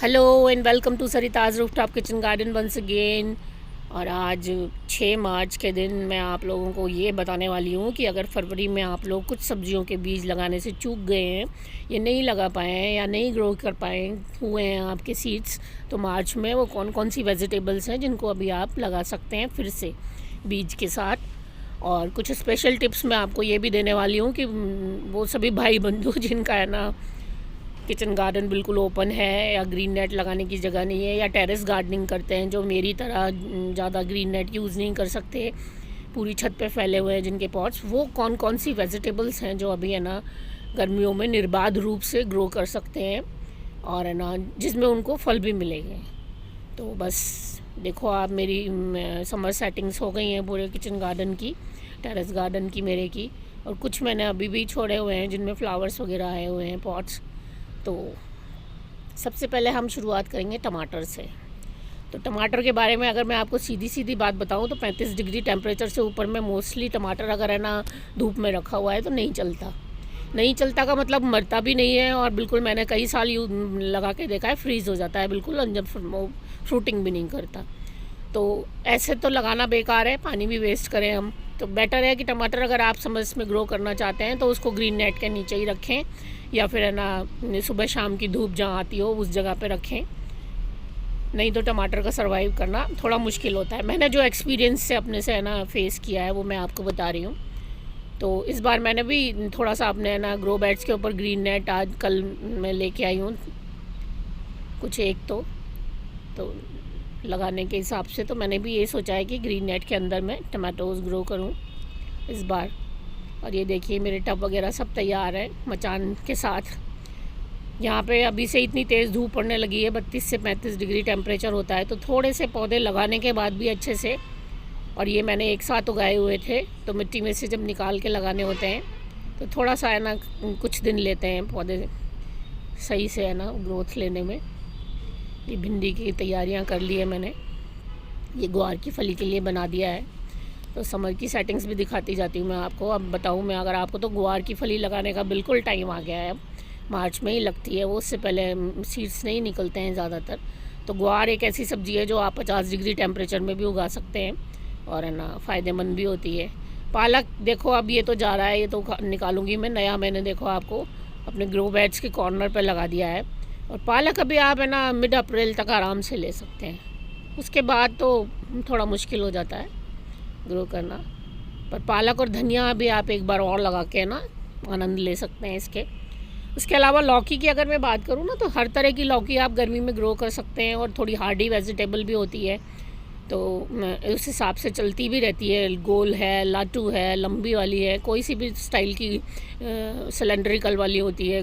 Hello and welcome to Sarita's rooftop kitchen garden once again. और आज 6 मार्च के दिन मैं आप लोगों को ये बताने वाली हूँ कि अगर फरवरी में आप लोग कुछ सब्जियों के बीज लगाने से चूक गए हैं, ये नहीं लगा पाए हैं या नहीं ग्रो कर पाए हुए हैं आपके सीड्स, तो मार्च में वो कौन कौन सी वेजिटेबल्स हैं जिनको अभी आप लगा सकते हैं फिर से बीज के साथ। और कुछ स्पेशल टिप्स मैं आपको ये भी देने वाली हूँ कि वो सभी भाई बंधु जिनका है ना किचन गार्डन बिल्कुल ओपन है या ग्रीन नेट लगाने की जगह नहीं है या टेरेस गार्डनिंग करते हैं, जो मेरी तरह ज़्यादा ग्रीन नेट यूज़ नहीं कर सकते, पूरी छत पे फैले हुए हैं जिनके पॉट्स, वो कौन कौन सी वेजिटेबल्स हैं जो अभी है ना गर्मियों में निर्बाध रूप से ग्रो कर सकते हैं और है ना जिसमें उनको फल भी मिलेंगे। तो बस देखो आप, मेरी समर सेटिंग्स हो गई हैं पूरे किचन गार्डन की, टेरेस गार्डन की मेरे की, और कुछ मैंने अभी भी छोड़े हुए हैं जिनमें फ्लावर्स वगैरह आए हुए हैं पॉट्स। तो सबसे पहले हम शुरुआत करेंगे टमाटर से। तो टमाटर के बारे में अगर मैं आपको सीधी सीधी बात बताऊं तो 35 डिग्री टेम्परेचर से ऊपर में मोस्टली टमाटर अगर है ना धूप में रखा हुआ है तो नहीं चलता का मतलब मरता भी नहीं है, और बिल्कुल मैंने कई साल लगा के देखा है, फ्रीज़ हो जाता है बिल्कुल, और जब फ्रूटिंग भी नहीं करता। तो ऐसे तो लगाना बेकार है, पानी भी वेस्ट करें हम। तो बेटर है कि टमाटर अगर आप समझ में ग्रो करना चाहते हैं तो उसको ग्रीन नेट के नीचे ही रखें, या फिर है ना सुबह शाम की धूप जहाँ आती हो उस जगह पे रखें। नहीं तो टमाटर का सर्वाइव करना थोड़ा मुश्किल होता है। मैंने जो एक्सपीरियंस से अपने से है ना फेस किया है वो मैं आपको बता रही हूँ। तो इस बार मैंने भी थोड़ा सा अपने है ना ग्रो बैड्स के ऊपर ग्रीन नेट आज कल मैं लेके आई हूँ कुछ एक तो लगाने के हिसाब से। तो मैंने भी ये सोचा है कि ग्रीन नेट के अंदर मैं टमाटोज़ ग्रो करूँ इस बार। और ये देखिए मेरे टब वगैरह सब तैयार है मचान के साथ। यहाँ पे अभी से इतनी तेज़ धूप पड़ने लगी है, 32 से 35 डिग्री टेम्परेचर होता है, तो थोड़े से पौधे लगाने के बाद भी अच्छे से, और ये मैंने एक साथ उगाए हुए थे तो मिट्टी में से जब निकाल के लगाने होते हैं तो थोड़ा सा है ना कुछ दिन लेते हैं पौधे सही से है ना ग्रोथ लेने में। ये भिंडी की तैयारियां कर ली है मैंने, ये ग्वार की फली के लिए बना दिया है। तो समर की सेटिंग्स भी दिखाती जाती हूँ मैं आपको। अब बताऊँ मैं अगर आपको, तो ग्वार की फली लगाने का बिल्कुल टाइम आ गया है, अब मार्च में ही लगती है वो, उससे पहले सीड्स नहीं निकलते हैं ज़्यादातर। तो ग्वार एक ऐसी सब्ज़ी है जो आप 50 डिग्री टेम्परेचर में भी उगा सकते हैं और है ना फ़ायदेमंद भी होती है। पालक देखो अब ये तो जा रहा है, ये तो निकालूंगी मैं नया, मैंने देखो आपको अपने ग्रो बैड्स के कॉर्नर पर लगा दिया है। और पालक अभी आप है ना मिड अप्रैल तक आराम से ले सकते हैं, उसके बाद तो थोड़ा मुश्किल हो जाता है ग्रो करना। पर पालक और धनिया भी आप एक बार और लगा के ना आनंद ले सकते हैं इसके। उसके अलावा लौकी की अगर मैं बात करूँ ना, तो हर तरह की लौकी आप गर्मी में ग्रो कर सकते हैं, और थोड़ी हार्डी वेजिटेबल भी होती है तो उस हिसाब से चलती भी रहती है। गोल है, लाटू है, लंबी वाली है, कोई सी भी स्टाइल की सिलेंड्रिकल वाली होती है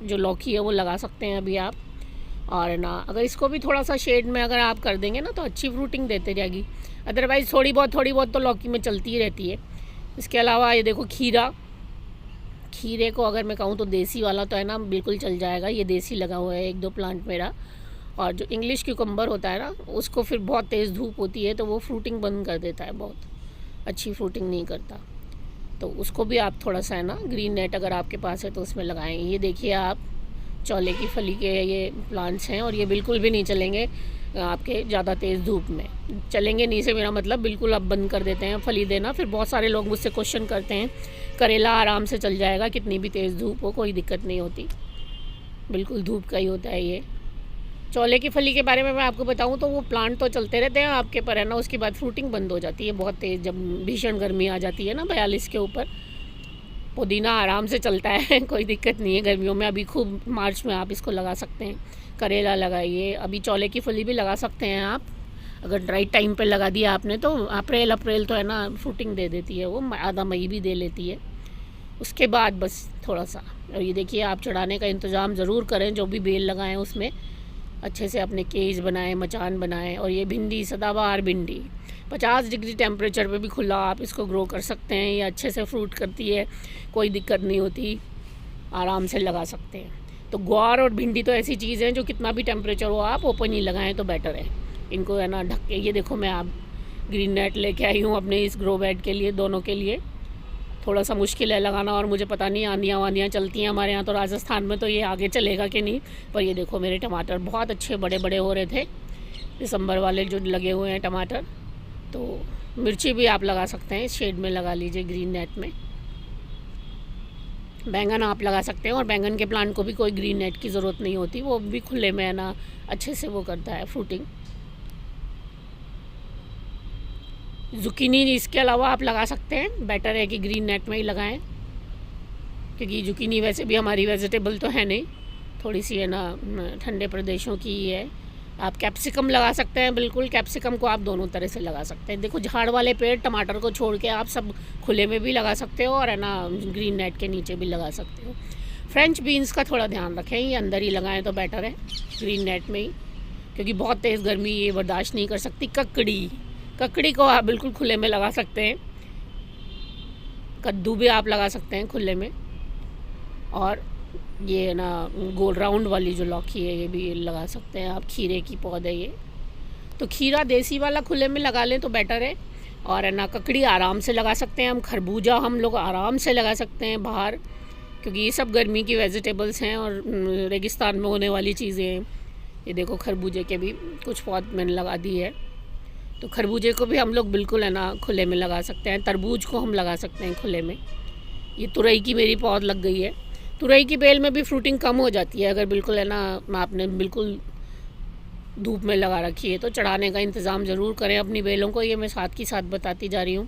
जो लौकी है वो लगा सकते हैं अभी आप। और ना अगर इसको भी थोड़ा सा शेड में अगर आप कर देंगे ना तो अच्छी फ्रूटिंग देते जाएगी। अदरवाइज़ थोड़ी बहुत तो लौकी में चलती ही रहती है। इसके अलावा ये देखो खीरे को अगर मैं कहूँ तो देसी वाला तो है ना बिल्कुल चल जाएगा, ये देसी लगा हुआ है 1-2 प्लांट मेरा। और जो इंग्लिश क्यूकम्बर होता है ना उसको फिर बहुत तेज़ धूप होती है तो वो फ्रूटिंग बंद कर देता है, बहुत अच्छी फ्रूटिंग नहीं करता। तो उसको भी आप थोड़ा सा है ना ग्रीन नेट अगर आपके पास है तो उसमें लगाएं। ये देखिए आप चौले की फली के ये प्लांट्स हैं, और ये बिल्कुल भी नहीं चलेंगे आपके ज़्यादा तेज़ धूप में। चलेंगे नहीं से मेरा मतलब बिल्कुल आप बंद कर देते हैं फली देना। फिर बहुत सारे लोग मुझसे क्वेश्चन करते हैं, करेला आराम से चल जाएगा कितनी भी तेज़ धूप हो, कोई दिक्कत नहीं होती, बिल्कुल धूप का ही होता है ये। चौले की फली के बारे में मैं आपको बताऊं तो वो प्लांट तो चलते रहते हैं आपके, पर है ना उसके बाद फ्रूटिंग बंद हो जाती है बहुत तेज़, जब भीषण गर्मी आ जाती है ना 42 के ऊपर। पुदीना आराम से चलता है कोई दिक्कत नहीं है गर्मियों में, अभी खूब मार्च में आप इसको लगा सकते हैं। करेला लगाइए, अभी चौले की फली भी लगा सकते हैं आप, अगर राइट टाइम पे लगा दिया आपने तो। अप्रैल तो है ना फ्रूटिंग दे देती है वो, आधा मई भी दे लेती है। उसके बाद बस थोड़ा सा, और ये देखिए आप चढ़ाने का इंतज़ाम ज़रूर करें, जो भी बेल लगाएं उसमें अच्छे से अपने केज बनाएं, मचान बनाएं। और ये भिंडी, सदाबहार भिंडी 50 डिग्री टेम्परेचर पे भी खुला आप इसको ग्रो कर सकते हैं, ये अच्छे से फ्रूट करती है, कोई दिक्कत नहीं होती, आराम से लगा सकते हैं। तो ग्वार और भिंडी तो ऐसी चीज़ है जो कितना भी टेम्परेचर हो आप ओपन ही लगाएं तो बेटर है। इनको है ना ढक के, ये देखो मैं आप ग्रीन नेट लेके आई हूँ अपने इस ग्रो बेड के लिए, दोनों के लिए। थोड़ा सा मुश्किल है लगाना, और मुझे पता नहीं आंधियाँ वांधियाँ चलती हैं हमारे यहाँ, तो राजस्थान में तो ये आगे चलेगा कि नहीं। पर ये देखो मेरे टमाटर बहुत अच्छे बड़े बड़े हो रहे थे, दिसंबर वाले जो लगे हुए हैं टमाटर। तो मिर्ची भी आप लगा सकते हैं, इस शेड में लगा लीजिए ग्रीन नेट में। बैंगन आप लगा सकते हैं, और बैंगन के प्लांट को भी कोई ग्रीन नेट की ज़रूरत नहीं होती, वो भी खुले में है ना अच्छे से वो करता है फ्रूटिंग। जुकीनी इसके अलावा आप लगा सकते हैं, बेटर है कि ग्रीन नेट में ही लगाएं, क्योंकि जुकीनी वैसे भी हमारी वेजिटेबल तो है नहीं, थोड़ी सी है ना ठंडे प्रदेशों की ही है। आप कैप्सिकम लगा सकते हैं, बिल्कुल कैप्सिकम को आप दोनों तरह से लगा सकते हैं। देखो झाड़ वाले पेड़ टमाटर को छोड़ के आप सब खुले में भी लगा सकते हो, और है ना ग्रीन नेट के नीचे भी लगा सकते हो। फ्रेंच बीन्स का थोड़ा ध्यान रखें, ये अंदर ही लगाएं तो बेटर है ग्रीन नेट में ही, क्योंकि बहुत तेज़ गर्मी ये बर्दाश्त नहीं कर सकती। ककड़ी को आप बिल्कुल खुले में लगा सकते हैं। कद्दू भी आप लगा सकते हैं खुले में, और ये ना गोल राउंड वाली जो लौकी है ये भी लगा सकते हैं आप। खीरे की पौधे ये, तो खीरा देसी वाला खुले में लगा लें तो बेटर है। और है ना ककड़ी आराम से लगा सकते हैं हम। खरबूजा हम लोग आराम से लगा सकते हैं बाहर, क्योंकि ये सब गर्मी की वेजिटेबल्स हैं और रेगिस्तान में होने वाली चीज़ें हैं। ये देखो खरबूजे के भी कुछ पौध मैंने लगा दी है, तो खरबूजे को भी हम लोग बिल्कुल है ना खुले में लगा सकते हैं। तरबूज को हम लगा सकते हैं खुले में। ये तुरई की मेरी पौध लग गई है। तुरई की बेल में भी फ्रूटिंग कम हो जाती है अगर बिल्कुल है ना आपने बिल्कुल धूप में लगा रखी है, तो चढ़ाने का इंतज़ाम ज़रूर करें अपनी बेलों को। ये मैं साथ की साथ बताती जा रही हूँ।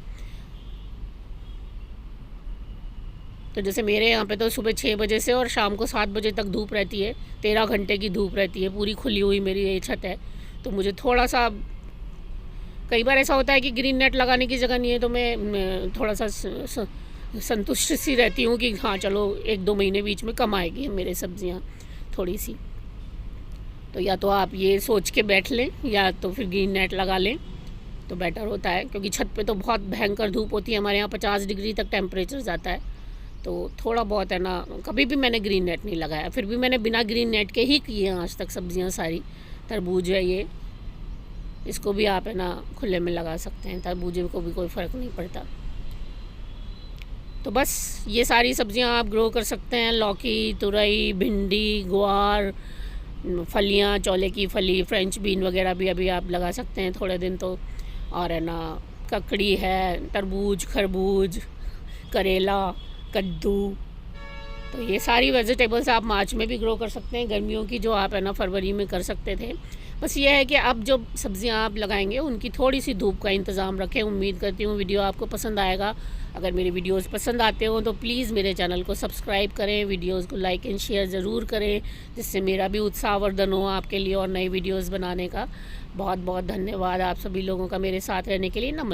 तो जैसे मेरे यहाँ पे तो सुबह 6 बजे से और शाम को 7 बजे तक धूप रहती है, 13 घंटे की धूप रहती है, पूरी खुली हुई मेरी ये छत है। तो मुझे थोड़ा सा, कई बार ऐसा होता है कि ग्रीन नेट लगाने की जगह नहीं है, तो मैं थोड़ा सा संतुष्ट सी रहती हूँ कि हाँ चलो 1-2 महीने बीच में कम आएगी मेरे सब्जियाँ थोड़ी सी। तो या तो आप ये सोच के बैठ लें, या तो फिर ग्रीन नेट लगा लें तो बेटर होता है, क्योंकि छत पे तो बहुत भयंकर धूप होती है। हमारे यहाँ 50 डिग्री तक टेम्परेचर जाता है, तो थोड़ा बहुत है ना, कभी भी मैंने ग्रीन नेट नहीं लगाया। फिर भी मैंने बिना ग्रीन नेट के ही की हैं आज तक सब्जियाँ सारी। तरबूज है ये, इसको भी आप है ना खुले में लगा सकते हैं, तरबूजे को भी कोई फ़र्क नहीं पड़ता। तो बस ये सारी सब्जियां आप ग्रो कर सकते हैं। लौकी, तुरई, भिंडी, गुआर, फलियां, चौले की फली, फ्रेंच बीन वगैरह भी अभी आप लगा सकते हैं थोड़े दिन तो। और है ना ककड़ी है, तरबूज, खरबूज, करेला, कद्दू, तो ये सारी वेजिटेबल्स आप मार्च में भी ग्रो कर सकते हैं, गर्मियों की जो आप है ना फरवरी में कर सकते थे। बस ये है कि अब जो सब्जियां आप लगाएंगे उनकी थोड़ी सी धूप का इंतज़ाम रखें। उम्मीद करती हूँ वीडियो आपको पसंद आएगा। अगर मेरे वीडियोस पसंद आते हो तो प्लीज़ मेरे चैनल को सब्सक्राइब करें, वीडियोस को लाइक एंड शेयर ज़रूर करें, जिससे मेरा भी उत्साहवर्धन हो आपके लिए और नई वीडियोस बनाने का। बहुत बहुत धन्यवाद आप सभी लोगों का मेरे साथ रहने के लिए। नमस्कार।